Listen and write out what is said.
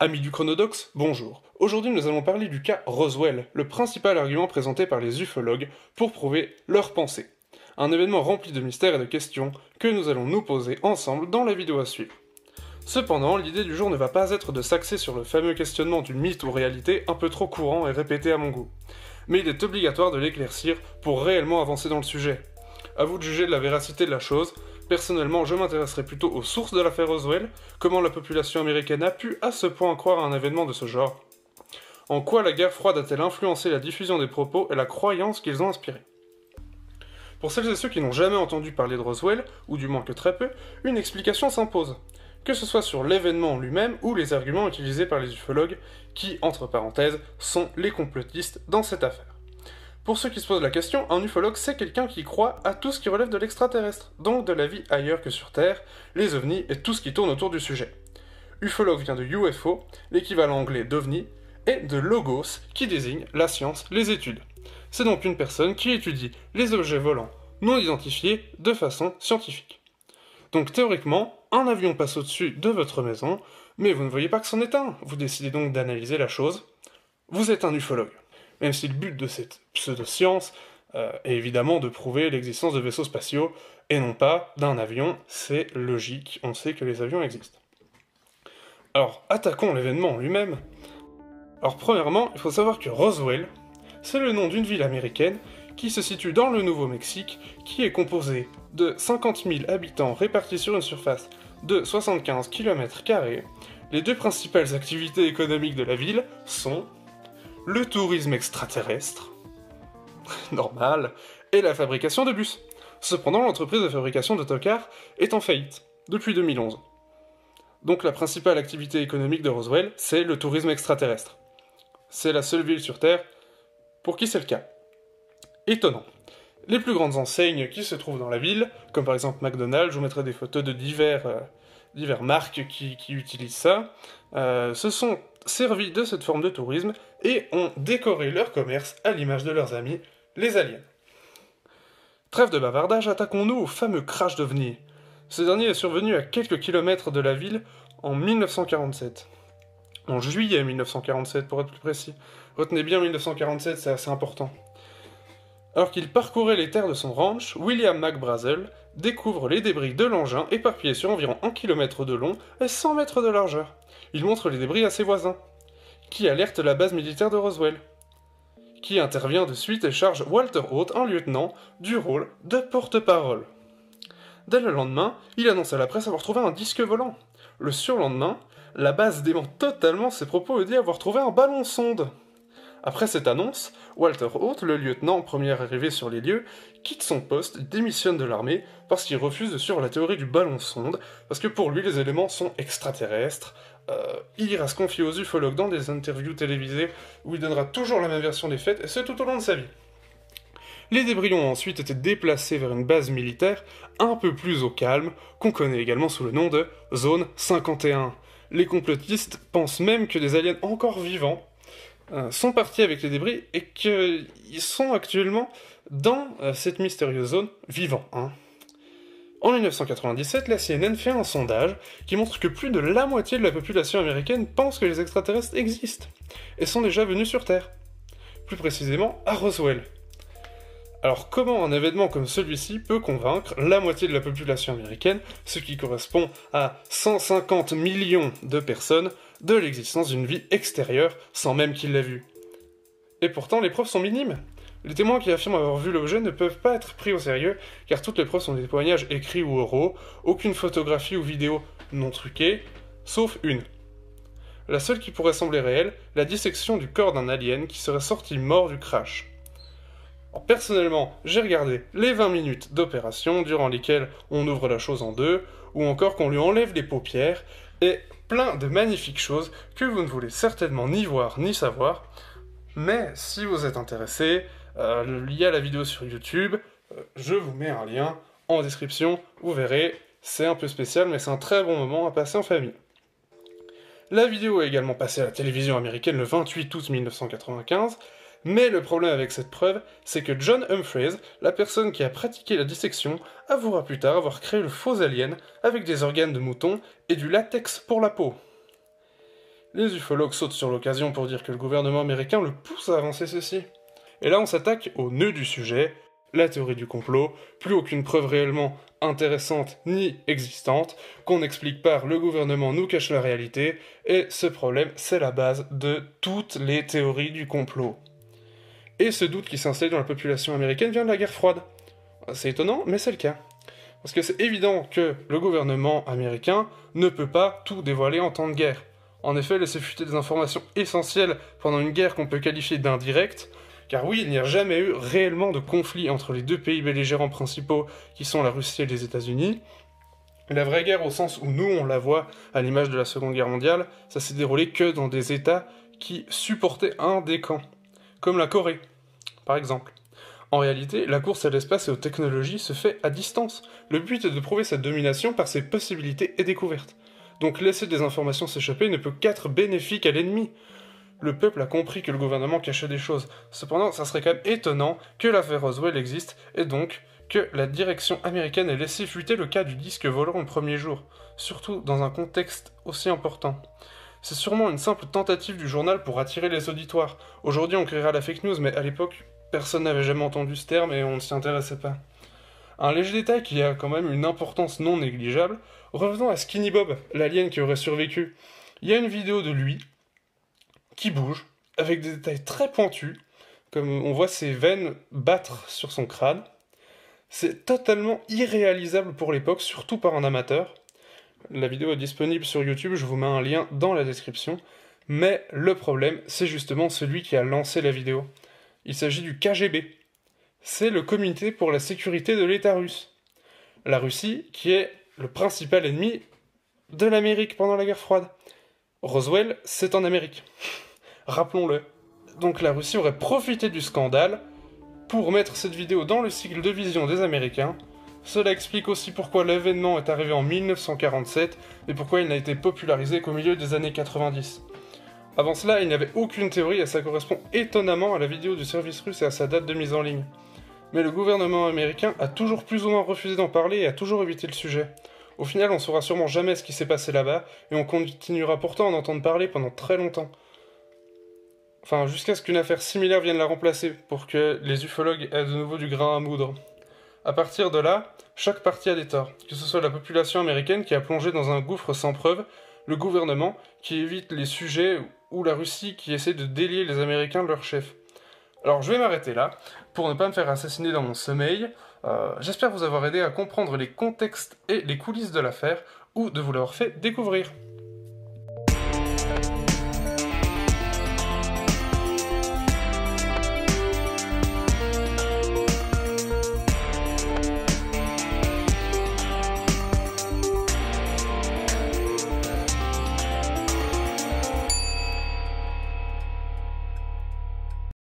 Amis du Chronodox, bonjour. Aujourd'hui nous allons parler du cas Roswell, le principal argument présenté par les ufologues pour prouver leur pensée. Un événement rempli de mystères et de questions que nous allons nous poser ensemble dans la vidéo à suivre. Cependant, l'idée du jour ne va pas être de s'axer sur le fameux questionnement du mythe ou réalité un peu trop courant et répété à mon goût. Mais il est obligatoire de l'éclaircir pour réellement avancer dans le sujet. À vous de juger de la véracité de la chose. Personnellement, je m'intéresserai plutôt aux sources de l'affaire Roswell, comment la population américaine a pu à ce point croire à un événement de ce genre, en quoi la guerre froide a-t-elle influencé la diffusion des propos et la croyance qu'ils ont inspirée. Pour celles et ceux qui n'ont jamais entendu parler de Roswell, ou du moins que très peu, une explication s'impose, que ce soit sur l'événement en lui-même ou les arguments utilisés par les ufologues, qui, entre parenthèses, sont les complotistes dans cette affaire. Pour ceux qui se posent la question, un ufologue c'est quelqu'un qui croit à tout ce qui relève de l'extraterrestre, donc de la vie ailleurs que sur Terre, les ovnis et tout ce qui tourne autour du sujet. Ufologue vient de UFO, l'équivalent anglais d'ovni, et de logos, qui désigne la science, les études. C'est donc une personne qui étudie les objets volants non identifiés de façon scientifique. Donc théoriquement, un avion passe au-dessus de votre maison, mais vous ne voyez pas que c'en est un. Vous décidez donc d'analyser la chose. Vous êtes un ufologue. Même si le but de cette pseudo-science est évidemment de prouver l'existence de vaisseaux spatiaux, et non pas d'un avion, c'est logique, on sait que les avions existent. Alors, attaquons l'événement en lui-même. Alors premièrement, il faut savoir que Roswell, c'est le nom d'une ville américaine qui se situe dans le Nouveau-Mexique, qui est composée de 50 000 habitants répartis sur une surface de 75 km². Les deux principales activités économiques de la ville sont le tourisme extraterrestre, normal, et la fabrication de bus. Cependant, l'entreprise de fabrication d'autocars est en faillite depuis 2011. Donc la principale activité économique de Roswell, c'est le tourisme extraterrestre. C'est la seule ville sur Terre pour qui c'est le cas. Étonnant. Les plus grandes enseignes qui se trouvent dans la ville, comme par exemple McDonald's, je vous mettrai des photos de divers marques qui utilisent ça, se sont servis de cette forme de tourisme et ont décoré leur commerce à l'image de leurs amis, les aliens. Trêve de bavardage, attaquons-nous au fameux crash d'OVNI. Ce dernier est survenu à quelques kilomètres de la ville en 1947. En juillet 1947 pour être plus précis. Retenez bien 1947, c'est assez important. Alors qu'il parcourait les terres de son ranch, William McBrazel découvre les débris de l'engin éparpillés sur environ 1 km de long et 100 mètres de largeur. Il montre les débris à ses voisins, qui alertent la base militaire de Roswell, qui intervient de suite et charge Walter Haut, un lieutenant, du rôle de porte-parole. Dès le lendemain, il annonce à la presse avoir trouvé un disque volant. Le surlendemain, la base dément totalement ses propos et dit avoir trouvé un ballon-sonde. Après cette annonce, Walter Haut, le lieutenant premier arrivé sur les lieux, quitte son poste, démissionne de l'armée parce qu'il refuse de suivre la théorie du ballon-sonde, parce que pour lui les éléments sont extraterrestres. Il ira se confier aux ufologues dans des interviews télévisées où il donnera toujours la même version des faits, et ce tout au long de sa vie. Les débris ont ensuite été déplacés vers une base militaire un peu plus au calme, qu'on connaît également sous le nom de Zone 51. Les complotistes pensent même que des aliens encore vivants sont partis avec les débris et qu'ils sont actuellement dans cette mystérieuse zone vivants. En 1997, la CNN fait un sondage qui montre que plus de la moitié de la population américaine pense que les extraterrestres existent et sont déjà venus sur Terre. Plus précisément, à Roswell. Alors comment un événement comme celui-ci peut convaincre la moitié de la population américaine, ce qui correspond à 150 millions de personnes, de l'existence d'une vie extérieure sans même qu'ils l'aient vue? Et pourtant, les preuves sont minimes. Les témoins qui affirment avoir vu l'objet ne peuvent pas être pris au sérieux, car toutes les preuves sont des témoignages écrits ou oraux, aucune photographie ou vidéo non truquée, sauf une. La seule qui pourrait sembler réelle, la dissection du corps d'un alien qui serait sorti mort du crash. Alors, personnellement, j'ai regardé les 20 minutes d'opération, durant lesquelles on ouvre la chose en deux, ou encore qu'on lui enlève les paupières, et plein de magnifiques choses que vous ne voulez certainement ni voir ni savoir, mais si vous êtes intéressé, il y a la vidéo sur YouTube, je vous mets un lien en description, vous verrez, c'est un peu spécial, mais c'est un très bon moment à passer en famille. La vidéo est également passée à la télévision américaine le 28 août 1995, mais le problème avec cette preuve, c'est que John Humphreys, la personne qui a pratiqué la dissection, avouera plus tard avoir créé le faux alien avec des organes de mouton et du latex pour la peau. Les ufologues sautent sur l'occasion pour dire que le gouvernement américain le pousse à avancer ceci. Et là on s'attaque au nœud du sujet, la théorie du complot, plus aucune preuve réellement intéressante ni existante, qu'on explique par le gouvernement nous cache la réalité, et ce problème c'est la base de toutes les théories du complot. Et ce doute qui s'installe dans la population américaine vient de la guerre froide. C'est étonnant, mais c'est le cas. Parce que c'est évident que le gouvernement américain ne peut pas tout dévoiler en temps de guerre. En effet, laisser fuiter des informations essentielles pendant une guerre qu'on peut qualifier d'indirecte, car oui, il n'y a jamais eu réellement de conflit entre les deux pays belligérants principaux qui sont la Russie et les États-Unis. La vraie guerre, au sens où nous on la voit à l'image de la Seconde Guerre mondiale, ça s'est déroulé que dans des États qui supportaient un des camps, comme la Corée, par exemple. En réalité, la course à l'espace et aux technologies se fait à distance. Le but est de prouver sa domination par ses possibilités et découvertes. Donc laisser des informations s'échapper ne peut qu'être bénéfique à l'ennemi. Le peuple a compris que le gouvernement cachait des choses. Cependant, ça serait quand même étonnant que l'affaire Roswell existe, et donc que la direction américaine ait laissé fuiter le cas du disque volant le premier jour, surtout dans un contexte aussi important. C'est sûrement une simple tentative du journal pour attirer les auditoires. Aujourd'hui, on créera la fake news, mais à l'époque, personne n'avait jamais entendu ce terme et on ne s'y intéressait pas. Un léger détail qui a quand même une importance non négligeable, revenons à Skinny Bob, l'alien qui aurait survécu. Il y a une vidéo de lui qui bouge, avec des détails très pointus, comme on voit ses veines battre sur son crâne. C'est totalement irréalisable pour l'époque, surtout par un amateur. La vidéo est disponible sur YouTube, je vous mets un lien dans la description. Mais le problème, c'est justement celui qui a lancé la vidéo. Il s'agit du KGB. C'est le Comité pour la sécurité de l'État russe. La Russie, qui est le principal ennemi de l'Amérique pendant la guerre froide. Roswell, c'est en Amérique. Rappelons-le. Donc la Russie aurait profité du scandale pour mettre cette vidéo dans le cycle de vision des Américains. Cela explique aussi pourquoi l'événement est arrivé en 1947 et pourquoi il n'a été popularisé qu'au milieu des années 90. Avant cela, il n'y avait aucune théorie et ça correspond étonnamment à la vidéo du service russe et à sa date de mise en ligne. Mais le gouvernement américain a toujours plus ou moins refusé d'en parler et a toujours évité le sujet. Au final, on saura sûrement jamais ce qui s'est passé là-bas et on continuera pourtant à en entendre parler pendant très longtemps. Enfin, jusqu'à ce qu'une affaire similaire vienne la remplacer, pour que les ufologues aient de nouveau du grain à moudre. À partir de là, chaque parti a des torts, que ce soit la population américaine qui a plongé dans un gouffre sans preuve, le gouvernement qui évite les sujets, ou la Russie qui essaie de délier les Américains de leur chef. Alors je vais m'arrêter là, pour ne pas me faire assassiner dans mon sommeil. J'espère vous avoir aidé à comprendre les contextes et les coulisses de l'affaire, ou de vous l'avoir fait découvrir.